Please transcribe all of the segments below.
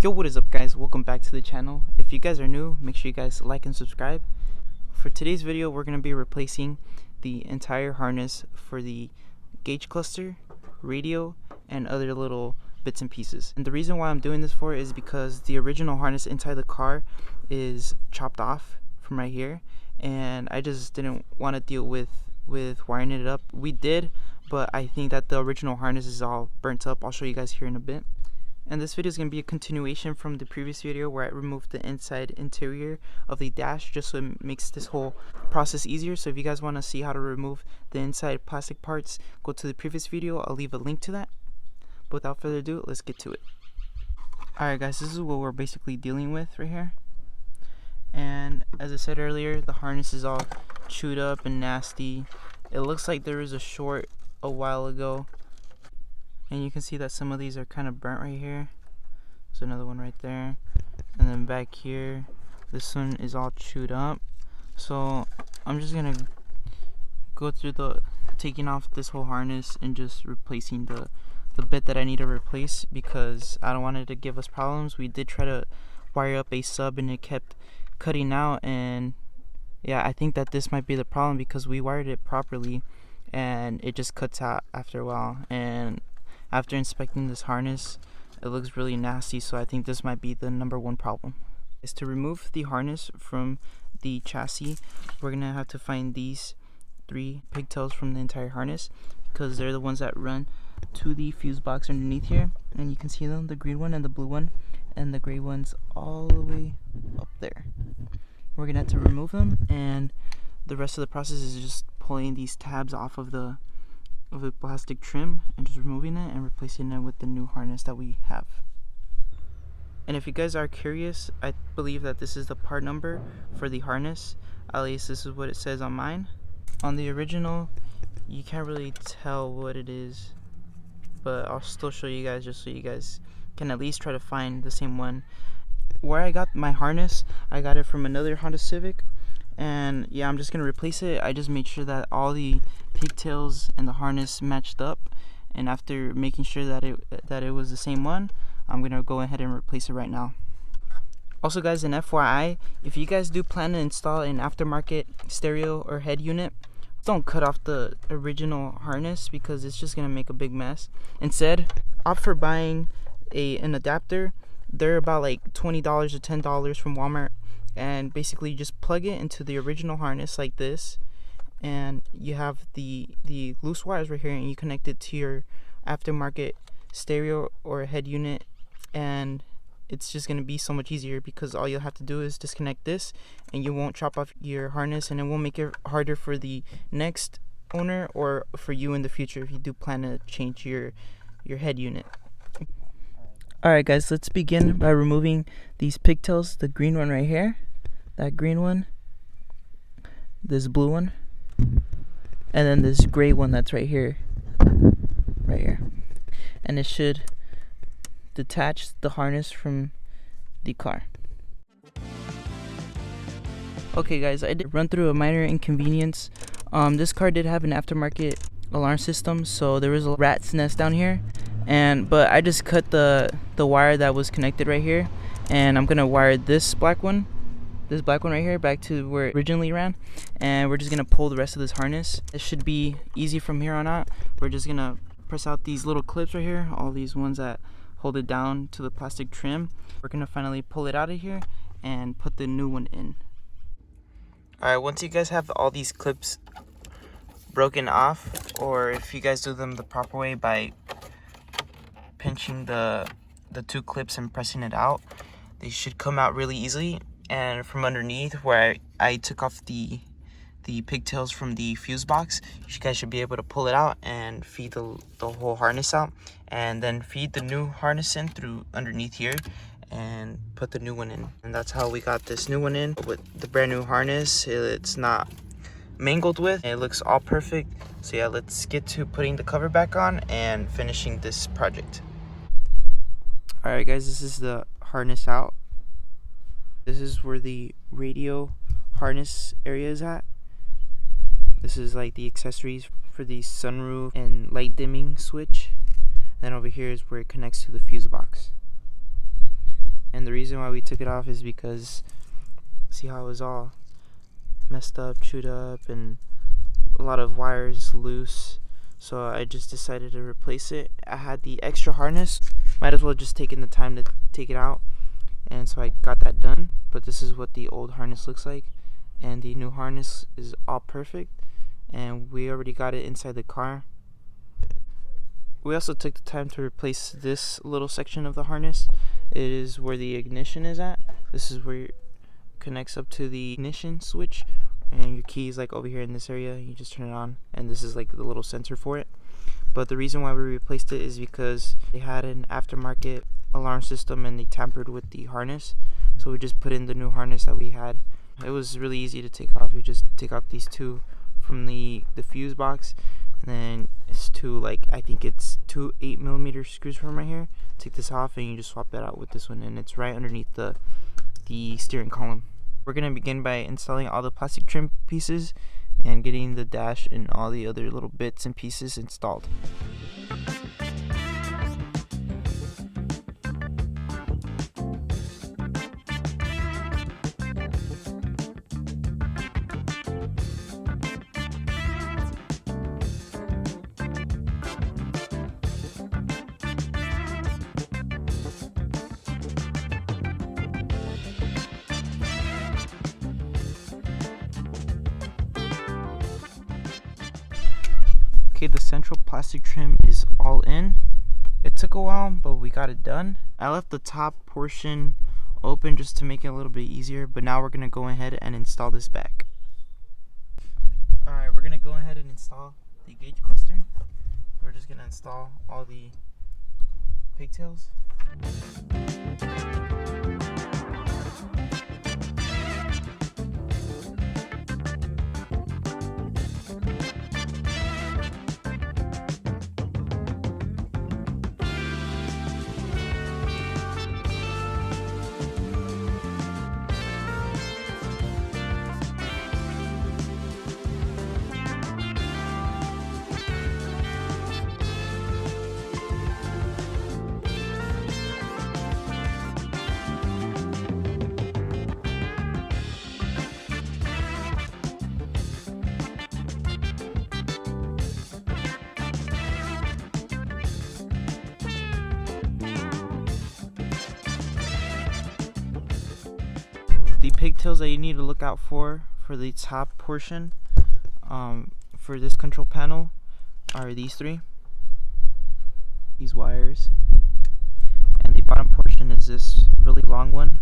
Yo, what is up guys? Welcome back to the channel. If you guys are new, make sure you guys like and subscribe. For today's video, we're going to be replacing the entire harness for the gauge cluster, radio, and other little bits and pieces. And the reason why I'm doing this for is because the original harness inside the car is chopped off from right here, and I just didn't want to deal with wiring it up. We did, but I think that the original harness is all burnt up. I'll show you guys here in a bit. And this video is going to be a continuation from the previous video where I removed the inside interior of the dash just so it makes this whole process easier. So if you guys want to see how to remove the inside plastic parts, go to the previous video. I'll leave a link to that. But without further ado, let's get to it. Alright guys, this is what we're basically dealing with right here. And as I said earlier, the harness is all chewed up and nasty. It looks like there was a short a while ago. And you can see that some of these are kind of burnt right here. There's another one right there. And then back here, this one is all chewed up. So I'm just gonna go through taking off this whole harness and just replacing the bit that I need to replace, because I don't want it to give us problems. We did try to wire up a sub and it kept cutting out, and yeah, I think that this might be the problem because we wired it properly and it just cuts out after a while. And after inspecting this harness, it looks really nasty, so I think this might be the #1 problem. Is to remove the harness from the chassis, we're gonna have to find these 3 pigtails from the entire harness, because they're the ones that run to the fuse box underneath here, and you can see them, the green one and the blue one, and the gray one's all the way up there. We're gonna have to remove them, and the rest of the process is just pulling these tabs off of the plastic trim and just removing it and replacing it with the new harness that we have. And if you guys are curious, I believe that this is the part number for the harness. At least this is what it says on mine. On the original, you can't really tell what it is, but I'll still show you guys just so you guys can at least try to find the same one. Where I got my harness, I got it from another Honda Civic, and yeah, I'm just gonna replace it. I just made sure that all the pigtails and the harness matched up, and after making sure that it was the same one, I'm gonna go ahead and replace it right now. Also guys, an FYI, if you guys do plan to install an aftermarket stereo or head unit, don't cut off the original harness because it's just gonna make a big mess. Instead, opt for buying an adapter. They're about like $20 or $10 from Walmart, and basically just plug it into the original harness like this, and you have the loose wires right here, and you connect it to your aftermarket stereo or head unit, and it's just going to be so much easier because all you'll have to do is disconnect this and you won't chop off your harness, and it won't make it harder for the next owner or for you in the future if you do plan to change your head unit. Alright guys, let's begin by removing these pigtails. The green one right here, that green one, this blue one, and then this gray one that's right here. And it should detach the harness from the car. Okay guys, I did run through a minor inconvenience. This car did have an aftermarket alarm system, so there was a rat's nest down here, but I just cut the wire that was connected right here, and I'm gonna wire this black one right here back to where it originally ran, and we're just gonna pull the rest of this harness. It should be easy from here on out. We're just gonna press out these little clips right here, all these ones that hold it down to the plastic trim. We're gonna finally pull it out of here and put the new one in. Alright, once you guys have all these clips broken off, or if you guys do them the proper way by pinching the 2 clips and pressing it out, they should come out really easily. And from underneath where I took off the pigtails from the fuse box, you guys should be able to pull it out and feed the whole harness out, and then feed the new harness in through underneath here and put the new one in. And that's how we got this new one in with the brand new harness. It's not mangled with, it looks all perfect. So yeah, let's get to putting the cover back on and finishing this project. Alright guys, this is the harness out. This is where the radio harness area is at. This is like the accessories for the sunroof and light dimming switch. Then over here is where it connects to the fuse box. reason why we took it off is because see how it was all messed up, chewed up, and a lot of wires loose. So I just decided to replace it. I had the extra harness, might as well just taken the time to take it out, and so I got that done. But this is what the old harness looks like, and the new harness is all perfect, and we already got it inside the car. We also took the time to replace this little section of the harness. It is where the ignition is at. This is where it connects up to the ignition switch, and your key is like over here in this area. You just turn it on, and this is like the little sensor for it. But the reason why we replaced it is because they had an aftermarket alarm system and they tampered with the harness, so we just put in the new harness that we had. It was really easy to take off. You just take out these two from the fuse box, and then it's two, like, I think it's two 8mm screws from right here. Take this off and you just swap that out with this one, and it's right underneath the steering column. We're going to begin by installing all the plastic trim pieces and getting the dash and all the other little bits and pieces installed. Okay, the central plastic trim is all in. It took a while, but we got it done. I left the top portion open just to make it a little bit easier, but now we're going to go ahead and install this back. Alright, we're going to go ahead and install the gauge cluster. We're just going to install all the pigtails. The pigtails that you need to look out for the top portion for this control panel are these three, these wires, and the bottom portion is this really long one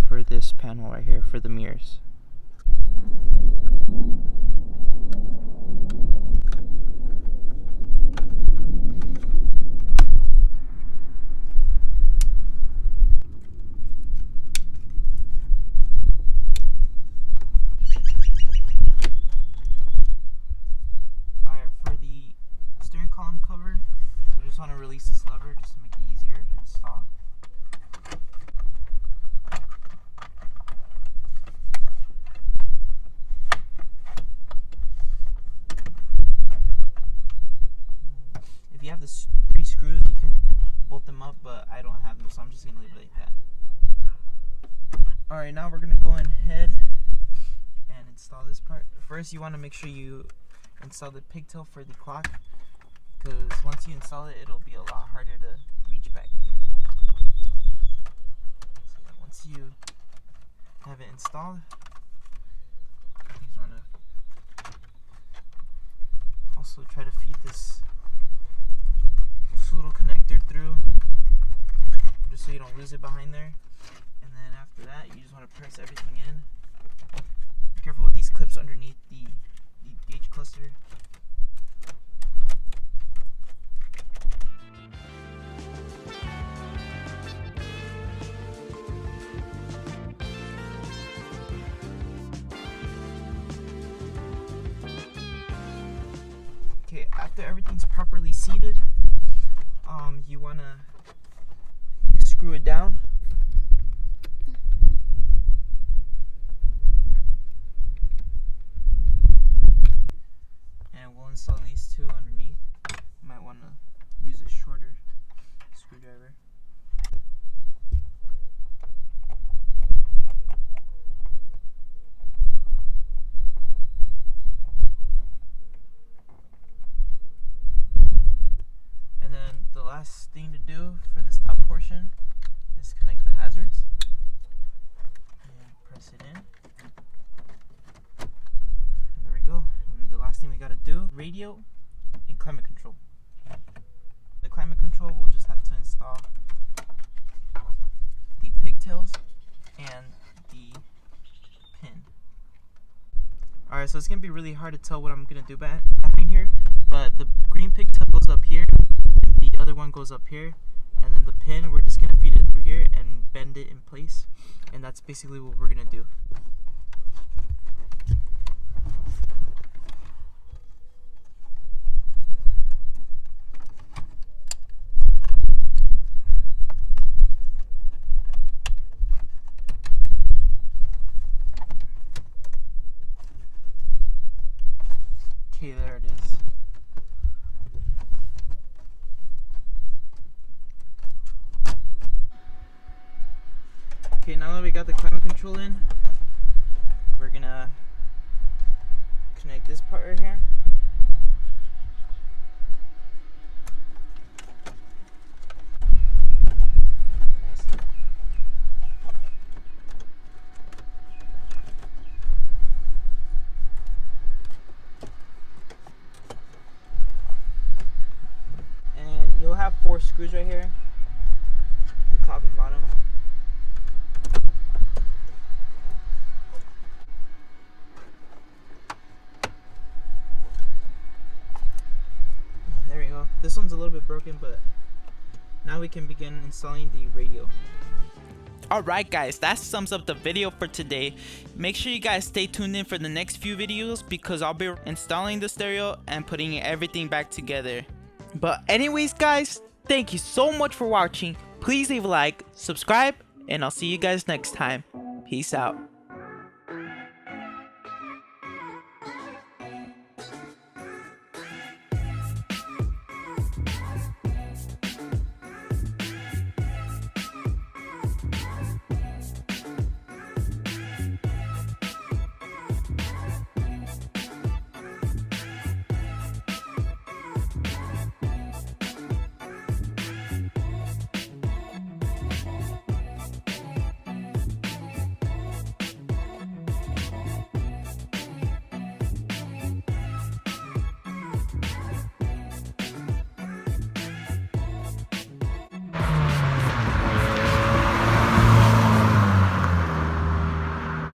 for this panel right here for the mirrors. Column cover, I just want to release this lever just to make it easier to install. If you have the 3 screws, you can bolt them up, but I don't have them, so I'm just going to leave it like that. Alright, now we're going to go ahead and install this part. First, you want to make sure you install the pigtail for the clock, because once you install it, it'll be a lot harder to reach back here. So yeah, once you have it installed, you just want to also try to feed this little connector through, just so you don't lose it behind there. And then after that, you just want to press everything in. Be careful with these clips underneath the gauge cluster. Okay, after everything's properly seated, you want to screw it down. And we'll install these two underneath. You might want to use a shorter screwdriver. last thing to do for this top portion is connect the hazards and press it in. And there we go. And the last thing we gotta do, radio and climate control. The climate control, we'll just have to install the pigtails and the pin. Alright, so it's gonna be really hard to tell what I'm gonna do behind here, but the green pigtail goes up here and the other one goes up here, and then the pin, we're just gonna feed it through here and bend it in place, and that's basically what we're gonna do. Okay, there it is. Okay, now that we got the climate control in, we're gonna connect this part right here. You'll have 4 screws right here, the top and bottom. There we go. This one's a little bit broken, but now we can begin installing the radio. Alright guys, that sums up the video for today. Make sure you guys stay tuned in for the next few videos because I'll be installing the stereo and putting everything back together. But anyways guys, thank you so much for watching. Please leave a like, subscribe, and I'll see you guys next time. Peace out.